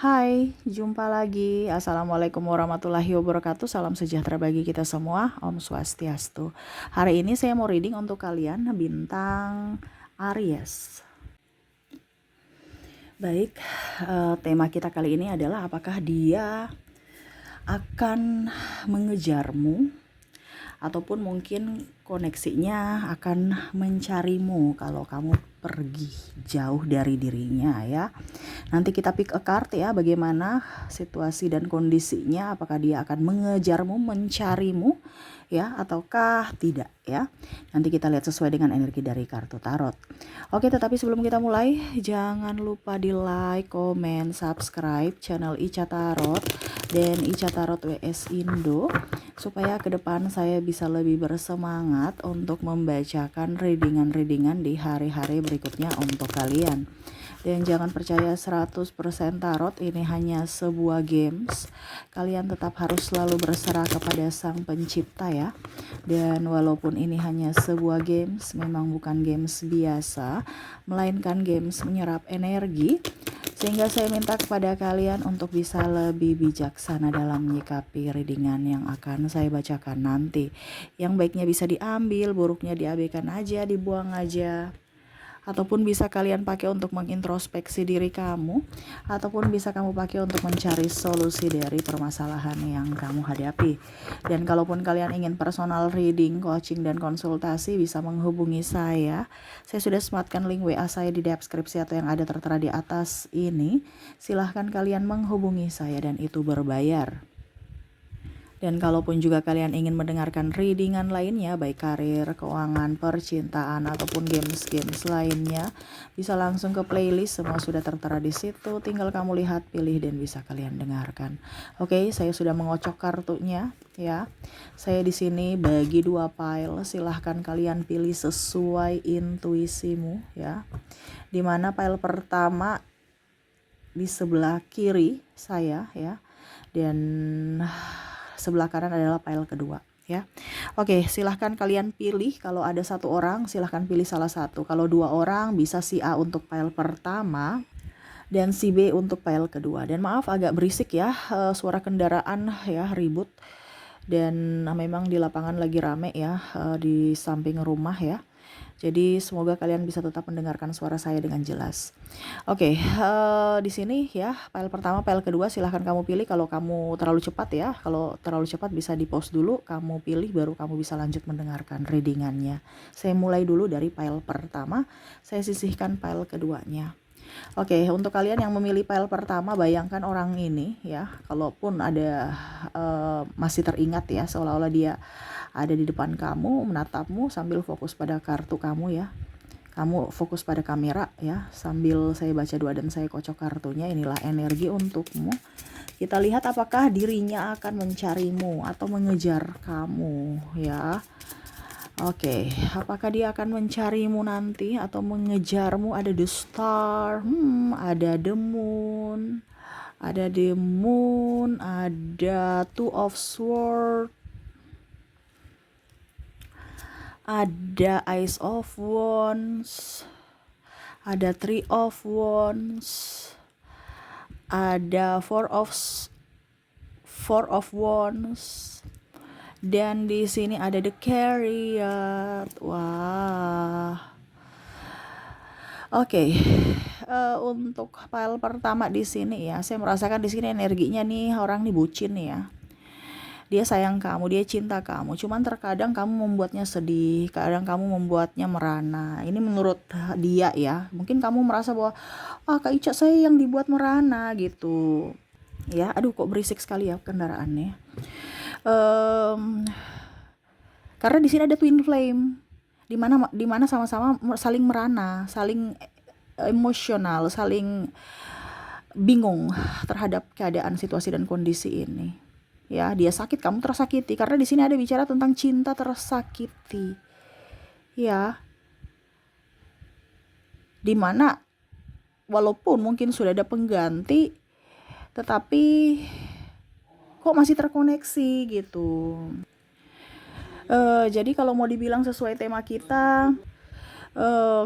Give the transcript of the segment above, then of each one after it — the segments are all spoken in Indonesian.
Hai, jumpa lagi. Assalamualaikum warahmatullahi wabarakatuh. Salam sejahtera bagi kita semua. Om Swastiastu. Hari ini saya mau reading untuk kalian bintang Aries. Baik, tema kita kali ini adalah apakah dia akan mengejarmu ataupun mungkin koneksinya akan mencarimu kalau kamu pergi jauh dari dirinya ya. Nanti kita pick a card ya, bagaimana situasi dan kondisinya, apakah dia akan mengejarmu, mencarimu ya ataukah tidak ya. Nanti kita lihat sesuai dengan energi dari kartu tarot. Oke, tetapi sebelum kita mulai jangan lupa di like, komen, subscribe channel Ica Tarot dan Ica Tarot WS Indo supaya ke depan saya bisa lebih bersemangat untuk membacakan readingan-readingan di hari-hari berikutnya untuk kalian. Dan jangan percaya 100% tarot ini hanya sebuah games. Kalian tetap harus selalu berserah kepada Sang Pencipta ya. Dan walaupun ini hanya sebuah games, memang bukan games biasa, melainkan games menyerap energi. Sehingga saya minta kepada kalian untuk bisa lebih bijaksana dalam menyikapi readingan yang akan saya bacakan nanti. Yang baiknya bisa diambil, buruknya diabaikan aja, dibuang aja. Ataupun bisa kalian pakai untuk mengintrospeksi diri kamu, ataupun bisa kamu pakai untuk mencari solusi dari permasalahan yang kamu hadapi. Dan kalaupun kalian ingin personal reading, coaching, dan konsultasi, bisa menghubungi saya. Saya sudah sematkan link WA saya di deskripsi atau yang ada tertera di atas ini. Silahkan kalian menghubungi saya dan itu berbayar. Dan kalaupun juga kalian ingin mendengarkan readingan lainnya, baik karir, keuangan, percintaan, ataupun games-games lainnya, bisa langsung ke playlist, semua sudah tertera di situ. Tinggal kamu lihat, pilih, dan bisa kalian dengarkan. Oke, saya sudah mengocok kartunya, ya. Saya di sini bagi 2 pile. Silahkan kalian pilih sesuai intuisimu, ya. Dimana pile pertama di sebelah kiri saya, ya, dan sebelah kanan adalah pile kedua ya. Oke, silahkan kalian pilih. Kalau ada 1 orang silahkan pilih salah satu. Kalau 2 orang bisa si A untuk pile pertama dan si B untuk pile kedua. Dan maaf agak berisik ya, suara kendaraan ya, ribut. Dan memang di lapangan lagi rame ya, di samping rumah ya. Jadi semoga kalian bisa tetap mendengarkan suara saya dengan jelas. Oke, di sini ya, file pertama, file kedua silahkan kamu pilih. Kalau kamu terlalu cepat ya, kalau terlalu cepat bisa di pause dulu, kamu pilih baru kamu bisa lanjut mendengarkan readingannya. Saya mulai dulu dari file pertama, saya sisihkan file keduanya. Oke, untuk kalian yang memilih file pertama, bayangkan orang ini ya, kalaupun ada masih teringat ya, seolah-olah dia ada di depan kamu, menatapmu sambil fokus pada kartu kamu ya. Kamu fokus pada kamera ya, sambil saya baca 2 dan saya kocok kartunya. Inilah energi untukmu. Kita lihat apakah dirinya akan mencarimu atau mengejar kamu ya. Oke, apakah dia akan mencarimu nanti atau mengejarmu? Ada the star, ada the moon, ada two of sword, ada Ace of Wands, ada Three of Wands, ada Four of Wands, dan di sini ada the Chariot. Wah. Oke. Untuk file pertama di sini ya, saya merasakan di sini energinya nih, orang nih bucin nih ya. Dia sayang kamu, dia cinta kamu. Cuman terkadang kamu membuatnya sedih, kadang kamu membuatnya merana. Ini menurut dia ya. Mungkin kamu merasa bahwa Kak Ica, saya yang dibuat merana gitu. Ya, aduh kok berisik sekali ya kendaraannya. Karena di sini ada twin flame. Di mana sama-sama saling merana, saling emosional, saling bingung terhadap keadaan, situasi, dan kondisi ini. Ya, dia sakit, kamu tersakiti. Karena di sini ada bicara tentang cinta tersakiti. Ya. Dimana walaupun mungkin sudah ada pengganti, tetapi kok masih terkoneksi gitu. Jadi kalau mau dibilang sesuai tema kita,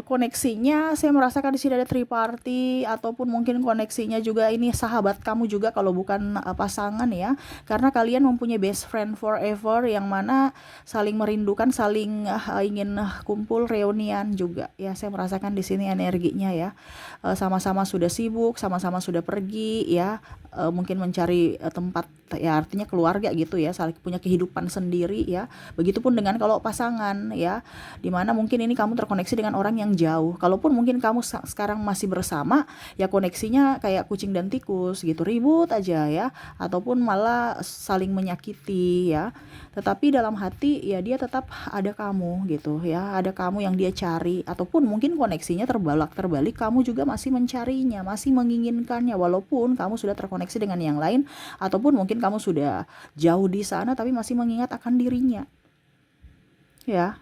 koneksinya saya merasakan di sini ada triparty, ataupun mungkin koneksinya juga ini sahabat kamu juga kalau bukan pasangan ya, karena kalian mempunyai best friend forever yang mana saling merindukan, saling ingin kumpul reunian juga ya. Saya merasakan di sini energinya ya. Sama-sama sudah sibuk, sama-sama sudah pergi ya, mungkin mencari tempat ya, artinya keluarga gitu ya, saling punya kehidupan sendiri ya. Begitupun dengan kalau pasangan ya, dimana mungkin ini kamu terkoneksi dengan orang yang jauh. Kalaupun mungkin kamu sekarang masih bersama ya, koneksinya kayak kucing dan tikus gitu, ribut aja ya, ataupun malah saling menyakiti ya. Tetapi dalam hati ya dia tetap ada kamu gitu ya, ada kamu yang dia cari, ataupun mungkin koneksinya terbalik kamu juga masih mencarinya, masih menginginkannya, walaupun kamu sudah terkoneksi dengan yang lain, ataupun mungkin kamu sudah jauh di sana tapi masih mengingat akan dirinya ya.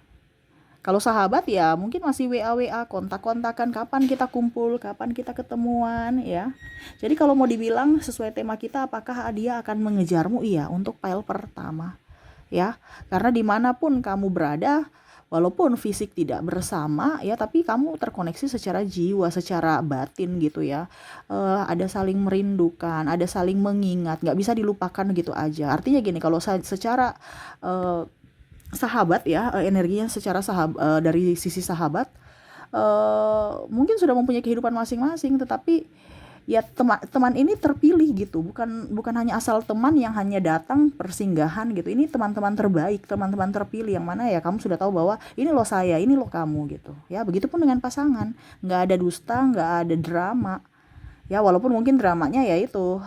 Kalau sahabat ya mungkin masih WA kontak-kontakan, kapan kita kumpul, kapan kita ketemuan ya. Jadi kalau mau dibilang sesuai tema kita, apakah dia akan mengejarmu? Iya, untuk pile pertama ya. Karena dimanapun kamu berada, walaupun fisik tidak bersama ya, tapi kamu terkoneksi secara jiwa, secara batin gitu ya. Ada saling merindukan, ada saling mengingat, nggak bisa dilupakan gitu aja. Artinya gini, kalau secara sahabat ya, energinya secara dari sisi sahabat, mungkin sudah mempunyai kehidupan masing-masing, tetapi ya teman ini terpilih gitu, bukan hanya asal teman yang hanya datang persinggahan gitu. Ini teman-teman terbaik, teman-teman terpilih yang mana ya kamu sudah tahu bahwa ini loh saya, ini loh kamu gitu ya. Begitupun dengan pasangan, nggak ada dusta, nggak ada drama ya, walaupun mungkin dramanya ya itu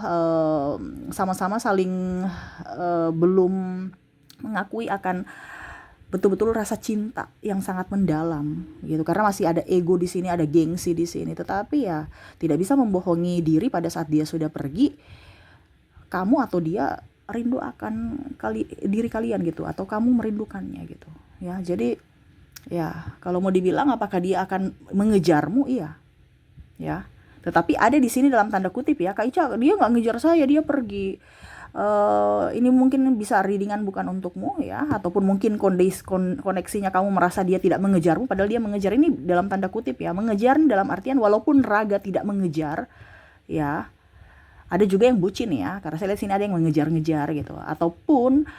sama-sama saling belum mengakui akan betul-betul rasa cinta yang sangat mendalam gitu, karena masih ada ego di sini, ada gengsi di sini. Tetapi ya tidak bisa membohongi diri, pada saat dia sudah pergi, kamu atau dia rindu akan diri kalian gitu, atau kamu merindukannya gitu ya. Jadi ya kalau mau dibilang apakah dia akan mengejarmu, iya ya. Tetapi ada di sini dalam tanda kutip ya, Kak Ica, dia nggak ngejar saya, dia pergi. Ini mungkin bisa readingan bukan untukmu ya, ataupun mungkin koneksinya kamu merasa dia tidak mengejarmu, padahal dia mengejar. Ini dalam tanda kutip ya, mengejar dalam artian walaupun raga tidak mengejar ya. Ada juga yang bucin ya, karena saya lihat sini ada yang mengejar-ngejar gitu, ataupun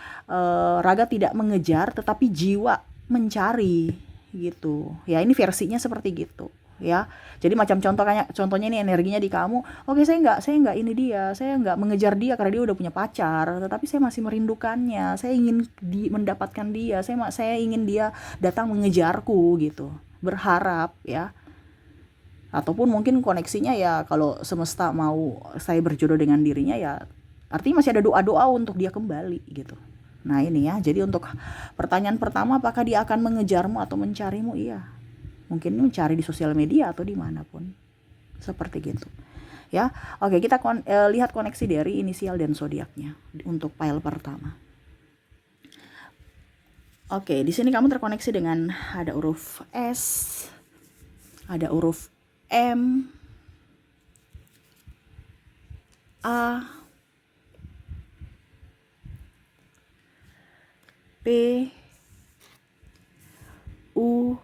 raga tidak mengejar tetapi jiwa mencari gitu ya. Ini versinya seperti gitu ya. Jadi macam contohnya ini energinya di kamu. Oke, saya nggak ini dia, saya nggak mengejar dia karena dia udah punya pacar, tetapi saya masih merindukannya, saya ingin mendapatkan dia, saya ingin dia datang mengejarku gitu, berharap ya. Ataupun mungkin koneksinya ya, kalau semesta mau saya berjodoh dengan dirinya ya, artinya masih ada doa-doa untuk dia kembali gitu. Nah ini ya, jadi untuk pertanyaan pertama, apakah dia akan mengejarmu atau mencarimu? Iya, mungkin mencari di sosial media atau dimanapun, seperti gitu ya. Oke, kita lihat koneksi dari inisial dan zodiaknya untuk pile pertama. Oke, di sini kamu terkoneksi dengan ada huruf S, ada huruf M, A, P, U,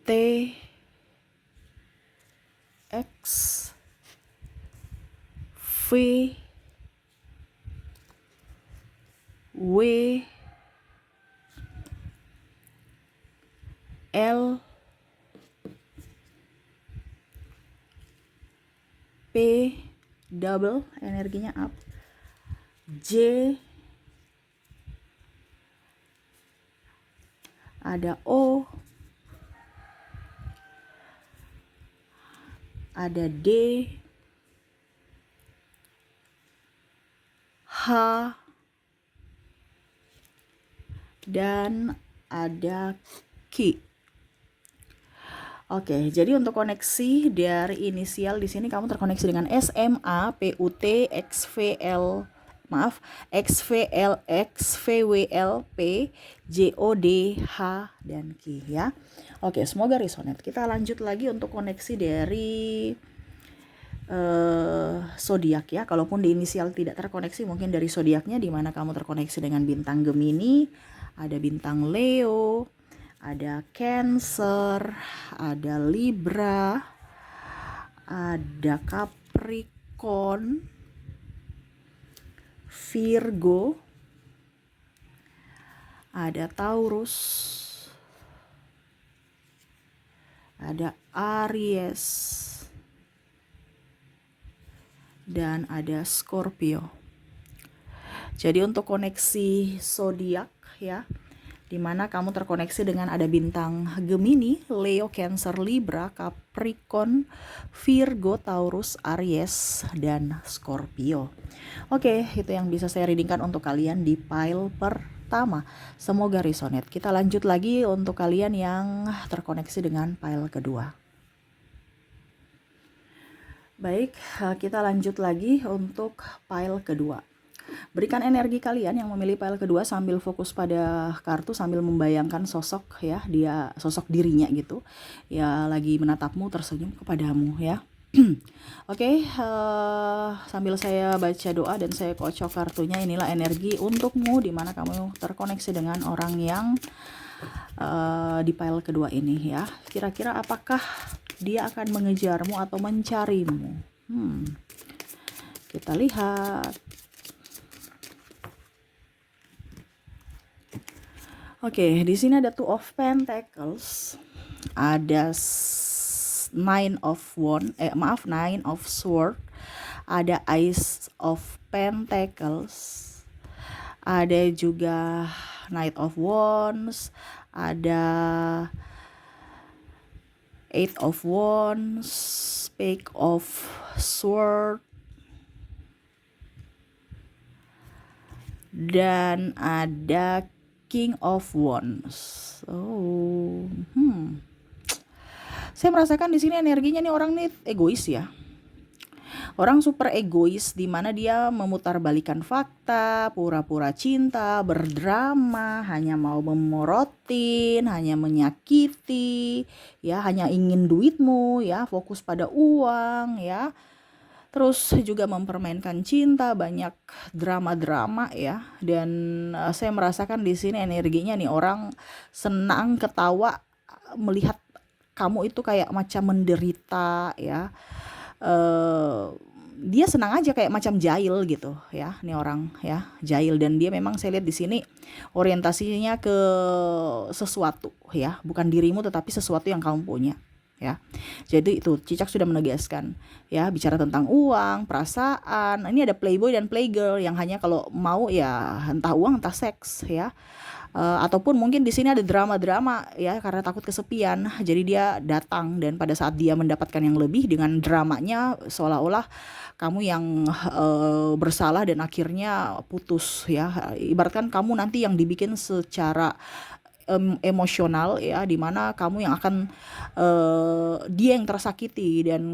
T, X, V, W, L, P, double energinya up, J, ada O, ada D, H, dan ada Q. Oke, jadi untuk koneksi dari inisial di sini kamu terkoneksi dengan SMA, PUT, XVL, XVL, XVWL, P, JOD, H, dan Q ya. Oke, semoga resonate. Kita lanjut lagi untuk koneksi dari zodiak ya. Kalaupun di inisial tidak terkoneksi, mungkin dari zodiaknya, di mana kamu terkoneksi dengan bintang Gemini, ada bintang Leo, ada Cancer, ada Libra, ada Capricorn, Virgo, ada Taurus, ada Aries, dan ada Scorpio. Jadi untuk koneksi zodiak ya, dimana kamu terkoneksi dengan ada bintang Gemini, Leo, Cancer, Libra, Capricorn, Virgo, Taurus, Aries, dan Scorpio. Oke, itu yang bisa saya readingkan untuk kalian di pile pertama. Semoga resonate. Kita lanjut lagi untuk kalian yang terkoneksi dengan pile kedua. Baik, kita lanjut lagi untuk pile kedua. Berikan energi kalian yang memilih pile kedua sambil fokus pada kartu, sambil membayangkan sosok ya, dia sosok dirinya gitu ya, lagi menatapmu, tersenyum kepadamu ya. Oke, sambil saya baca doa dan saya kocok kartunya, inilah energi untukmu di mana kamu terkoneksi dengan orang yang di pile kedua ini ya. Kira-kira apakah dia akan mengejarmu atau mencarimu? Kita lihat. Oke, di sini ada Two of Pentacles, ada Nine of Sword, ada Ace of Pentacles, ada juga Knight of Wands, ada Eight of Wands, Page of Sword, dan ada King of Wands. Saya merasakan di sini energinya nih, orang nih egois ya. Orang super egois di mana dia memutarbalikkan fakta, pura-pura cinta, berdrama, hanya mau memorotin, hanya menyakiti, ya, hanya ingin duitmu, ya, fokus pada uang, ya. Terus juga mempermainkan cinta, banyak drama-drama ya. Dan saya merasakan di sini energinya nih, orang senang ketawa melihat kamu itu kayak macam menderita ya. Dia senang aja kayak macam jahil gitu ya, nih orang ya, jahil. Dan dia memang saya lihat di sini orientasinya ke sesuatu ya, bukan dirimu tetapi sesuatu yang kamu punya. Ya, jadi itu Cicak sudah menegaskan ya, bicara tentang uang, perasaan. Ini ada playboy dan playgirl yang hanya kalau mau ya entah uang entah seks ya, ataupun mungkin di sini ada drama-drama ya, karena takut kesepian. Jadi dia datang, dan pada saat dia mendapatkan yang lebih dengan dramanya, seolah-olah kamu yang bersalah dan akhirnya putus ya. Ibaratkan kamu nanti yang dibikin secara emosional ya, dimana kamu yang akan dia yang tersakiti dan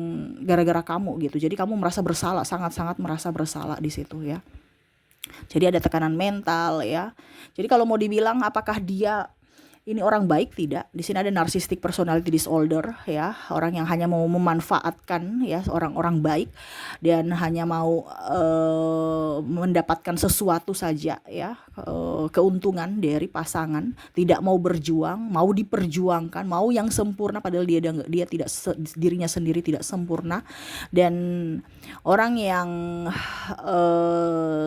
gara-gara kamu gitu. Jadi kamu merasa bersalah, sangat-sangat merasa bersalah di situ ya. Jadi ada tekanan mental ya. Jadi kalau mau dibilang apakah dia ini orang baik, tidak. Di sini ada narcissistic personality disorder ya, orang yang hanya mau memanfaatkan ya orang-orang baik dan hanya mau mendapatkan sesuatu saja ya, keuntungan dari pasangan, tidak mau berjuang, mau diperjuangkan, mau yang sempurna padahal dia tidak dirinya sendiri tidak sempurna. Dan orang yang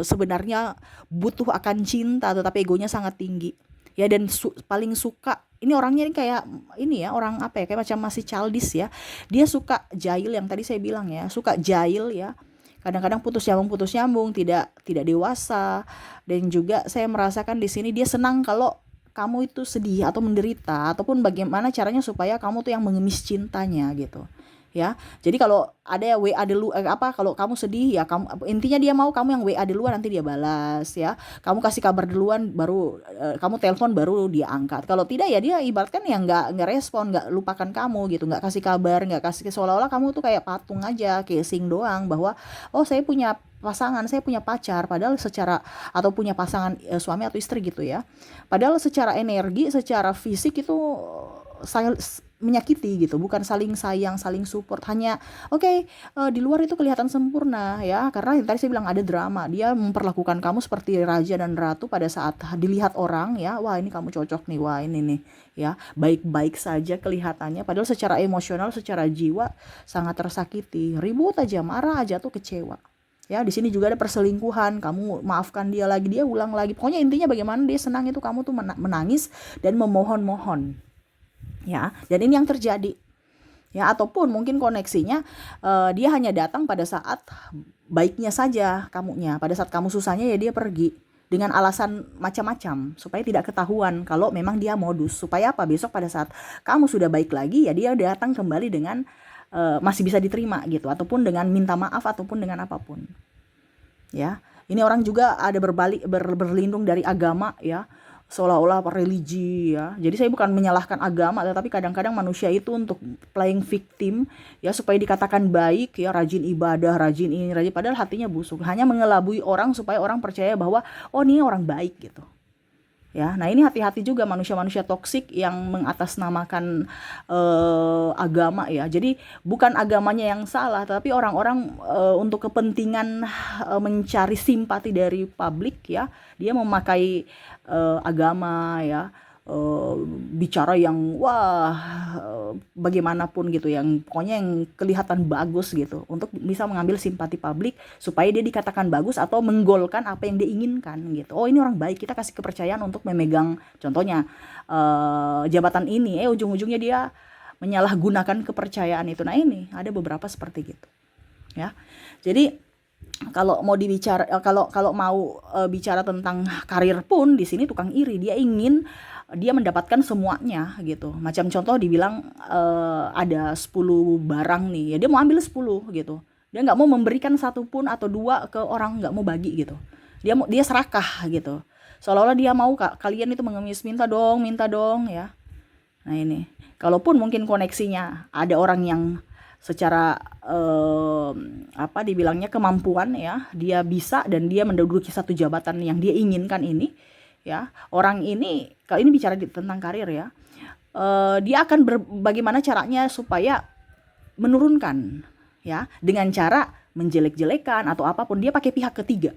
sebenarnya butuh akan cinta tetapi egonya sangat tinggi. Ya, dan paling suka, ini orangnya ini kayak ini ya, orang apa ya, kayak macam masih childish ya. Dia suka jahil, yang tadi saya bilang ya, suka jahil ya. Kadang-kadang putus nyambung, tidak dewasa. Dan juga saya merasakan di sini dia senang kalau kamu itu sedih atau menderita, ataupun bagaimana caranya supaya kamu tuh yang mengemis cintanya gitu. Ya, jadi kalau ada WA dulu kalau kamu sedih ya, kamu intinya dia mau kamu yang WA duluan, nanti dia balas ya. Kamu kasih kabar duluan, baru kamu telepon, baru dia angkat. Kalau tidak ya dia ibaratkan ya nggak respon, nggak lupakan kamu gitu, nggak kasih kabar, nggak kasih, seolah-olah kamu tuh kayak patung aja, casing doang bahwa oh saya punya pasangan, saya punya pacar, padahal secara, atau punya pasangan suami atau istri gitu ya. Padahal secara energi, secara fisik itu menyakiti gitu, bukan saling sayang, saling support. Hanya di luar itu kelihatan sempurna ya, karena yang tadi saya bilang ada drama. Dia memperlakukan kamu seperti raja dan ratu pada saat dilihat orang ya, wah ini kamu cocok nih, wah ini nih ya, baik-baik saja kelihatannya, padahal secara emosional, secara jiwa sangat tersakiti. Ribut aja, marah aja tuh kecewa. Ya, di sini juga ada perselingkuhan, kamu maafkan dia lagi, dia ulang lagi. Pokoknya intinya bagaimana dia senang itu kamu tuh menangis dan memohon-mohon. Ya, dan ini yang terjadi. Ya, ataupun mungkin koneksinya dia hanya datang pada saat baiknya saja kamunya. Pada saat kamu susahnya ya dia pergi dengan alasan macam-macam supaya tidak ketahuan kalau memang dia modus. Supaya apa? Besok pada saat kamu sudah baik lagi ya dia datang kembali dengan masih bisa diterima gitu, ataupun dengan minta maaf, ataupun dengan apapun. Ya, ini orang juga ada berlindung dari agama ya, seolah-olah religi ya. Jadi saya bukan menyalahkan agama, tetapi kadang-kadang manusia itu untuk playing victim ya, supaya dikatakan baik ya, rajin ibadah, rajin ini, rajin, padahal hatinya busuk, hanya mengelabui orang supaya orang percaya bahwa oh ini orang baik gitu. Ya, nah ini hati-hati juga manusia-manusia toksik yang mengatasnamakan agama ya. Jadi bukan agamanya yang salah, tapi orang-orang untuk kepentingan mencari simpati dari publik ya, dia memakai agama ya, bicara yang wah bagaimanapun gitu, yang pokoknya yang kelihatan bagus gitu untuk bisa mengambil simpati publik supaya dia dikatakan bagus atau menggolkan apa yang dia inginkan gitu. Oh ini orang baik, kita kasih kepercayaan untuk memegang contohnya jabatan ini, ujung-ujungnya dia menyalahgunakan kepercayaan itu. Nah ini ada beberapa seperti gitu ya. Jadi kalau mau dibicara, kalau mau bicara tentang karir pun di sini tukang iri, dia mendapatkan semuanya gitu. Macam contoh dibilang ada 10 barang nih, ya dia mau ambil 10 gitu. Dia nggak mau memberikan satu pun atau dua ke orang, nggak mau bagi gitu. Dia serakah gitu. Seolah-olah dia mau kalian itu mengemis, minta dong ya. Nah ini, kalaupun mungkin koneksinya ada orang yang secara dibilangnya kemampuan ya, dia bisa dan dia menduduki satu jabatan yang dia inginkan ini ya. Orang ini, kalau ini bicara tentang karir ya, dia akan bagaimana caranya supaya menurunkan ya, dengan cara menjelek-jelekan atau apapun, dia pakai pihak ketiga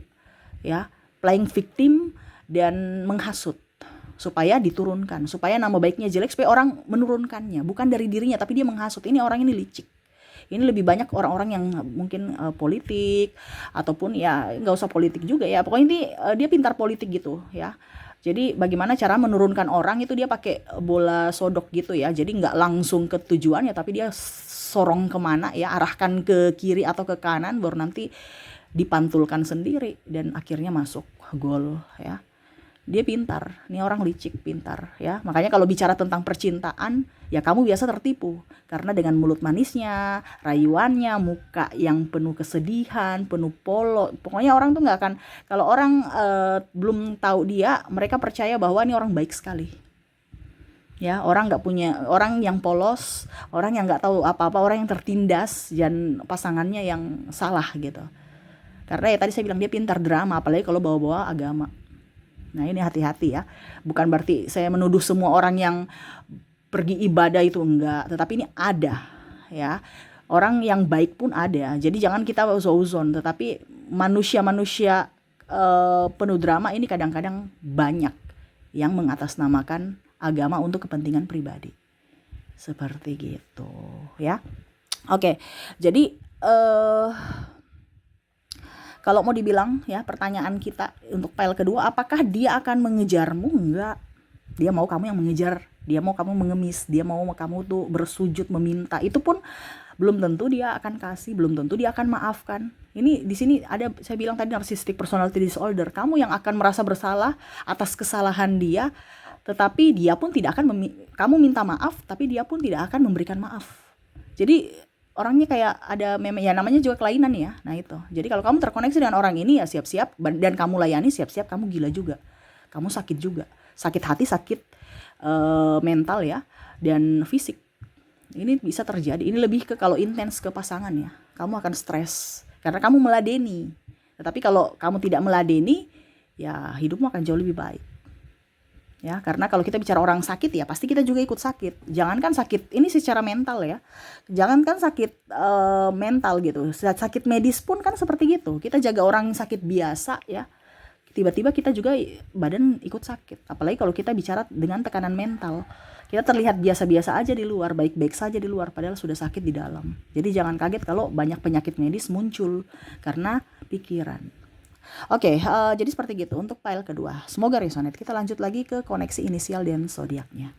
ya, playing victim dan menghasut supaya diturunkan, supaya nama baiknya jelek, supaya orang menurunkannya, bukan dari dirinya tapi dia menghasut. Ini orang ini licik. Ini lebih banyak orang-orang yang mungkin politik, ataupun ya nggak usah politik juga ya, pokoknya ini dia pintar politik gitu ya. Jadi bagaimana cara menurunkan orang itu, dia pakai bola sodok gitu ya, jadi nggak langsung ke tujuannya tapi dia sorong kemana ya, arahkan ke kiri atau ke kanan, baru nanti dipantulkan sendiri dan akhirnya masuk gol ya. Dia pintar, ini orang licik, pintar ya. Makanya kalau bicara tentang percintaan ya kamu biasa tertipu, karena dengan mulut manisnya, rayuannya, muka yang penuh kesedihan, penuh pokoknya orang tuh nggak akan, kalau orang belum tahu dia, mereka percaya bahwa ini orang baik sekali ya. Orang yang polos, orang yang nggak tahu apa-apa, orang yang tertindas, dan pasangannya yang salah gitu. Karena ya tadi saya bilang dia pintar drama, apalagi kalau bawa-bawa agama. Nah ini hati-hati ya, bukan berarti saya menuduh semua orang yang pergi ibadah itu enggak, tetapi ini ada ya, orang yang baik pun ada. Jadi jangan kita uzon, tetapi manusia-manusia penuh drama ini kadang-kadang banyak yang mengatasnamakan agama untuk kepentingan pribadi, seperti gitu ya. Oke, jadi kalau mau dibilang ya, pertanyaan kita untuk file kedua, apakah dia akan mengejarmu? Enggak. Dia mau kamu yang mengejar, dia mau kamu mengemis, dia mau kamu tuh bersujud meminta. Itu pun belum tentu dia akan kasih, belum tentu dia akan maafkan. Ini di sini ada, saya bilang tadi, narcissistic personality disorder. Kamu yang akan merasa bersalah atas kesalahan dia, tetapi dia pun tidak akan kamu minta maaf, tapi dia pun tidak akan memberikan maaf. Jadi orangnya kayak ada ya, namanya juga kelainan ya. Nah itu, jadi kalau kamu terkoneksi dengan orang ini ya siap-siap, dan kamu layani, siap-siap kamu gila juga, kamu sakit juga, sakit hati, sakit mental ya, dan fisik. Ini bisa terjadi. Ini lebih ke kalau intens ke pasangan ya, kamu akan stres karena kamu meladeni. Tetapi kalau kamu tidak meladeni ya hidupmu akan jauh lebih baik ya, karena kalau kita bicara orang sakit ya pasti kita juga ikut sakit. Jangankan sakit ini secara mental ya, jangankan sakit mental gitu, sakit medis pun kan seperti gitu. Kita jaga orang sakit biasa ya, tiba-tiba kita juga badan ikut sakit. Apalagi kalau kita bicara dengan tekanan mental, kita terlihat biasa-biasa aja di luar, baik-baik saja di luar, padahal sudah sakit di dalam. Jadi jangan kaget kalau banyak penyakit medis muncul karena pikiran. Oke, jadi seperti gitu untuk file kedua. Semoga resonate. Kita lanjut lagi ke koneksi inisial dan zodiaknya.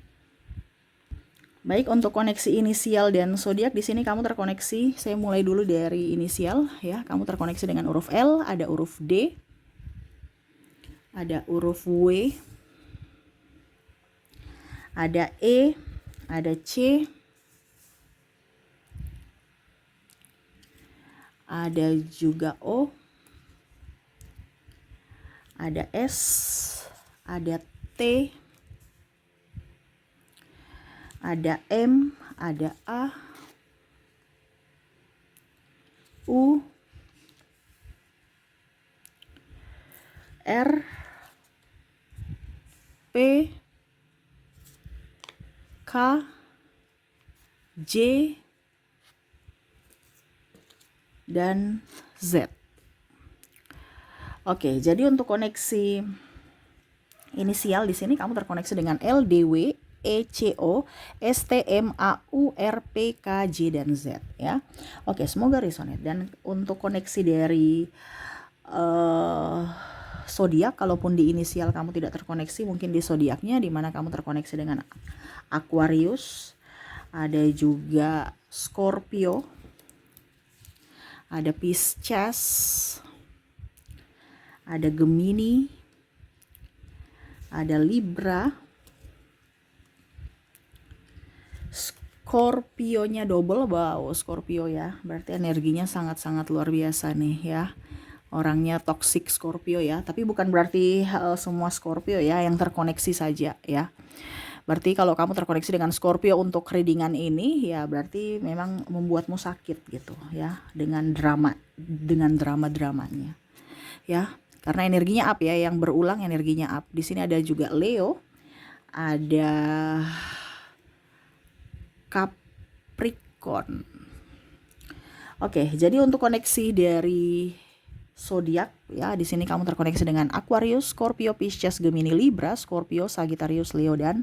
Baik, untuk koneksi inisial dan zodiak di sini kamu terkoneksi. Saya mulai dulu dari inisial ya. Kamu terkoneksi dengan huruf L, ada huruf D, ada huruf W, ada E, ada C, ada juga O, ada S, ada T, ada M, ada A, U, R, P, K, J, dan Z. Oke, jadi untuk koneksi inisial di sini kamu terkoneksi dengan L, D, W, E, C, O, S, T, M, A, U, R, P, K, J, dan Z ya. Oke, semoga resonate. Dan untuk koneksi dari zodiak, kalaupun di inisial kamu tidak terkoneksi, mungkin di zodiaknya di mana kamu terkoneksi dengan Aquarius, ada juga Scorpio, ada Pisces, ada Gemini, ada Libra, Scorpio-nya double. Wow, Scorpio ya, berarti energinya sangat-sangat luar biasa nih ya. Orangnya toxic Scorpio ya, tapi bukan berarti semua Scorpio ya yang terkoneksi saja ya. Berarti kalau kamu terkoneksi dengan Scorpio untuk readingan ini ya berarti memang membuatmu sakit gitu ya, dengan drama-dramanya ya. Karena energinya up ya, yang berulang energinya up. Di sini ada juga Leo, ada Capricorn. Oke, jadi untuk koneksi dari zodiak ya, di sini kamu terkoneksi dengan Aquarius, Scorpio, Pisces, Gemini, Libra, Scorpio, Sagittarius, Leo, dan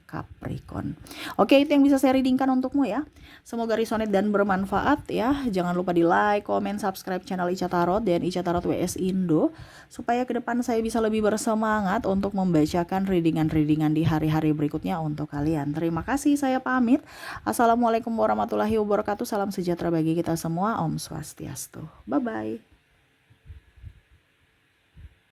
Capricorn. Oke, itu yang bisa saya readingkan untukmu ya. Semoga resonate dan bermanfaat ya. Jangan lupa di like, comment, subscribe channel Ica Tarot dan Ica Tarot WS Indo, supaya ke depan saya bisa lebih bersemangat untuk membacakan readingan-readingan di hari-hari berikutnya untuk kalian. Terima kasih, saya pamit. Assalamualaikum warahmatullahi wabarakatuh. Salam sejahtera bagi kita semua. Om Swastiastu. Bye-bye.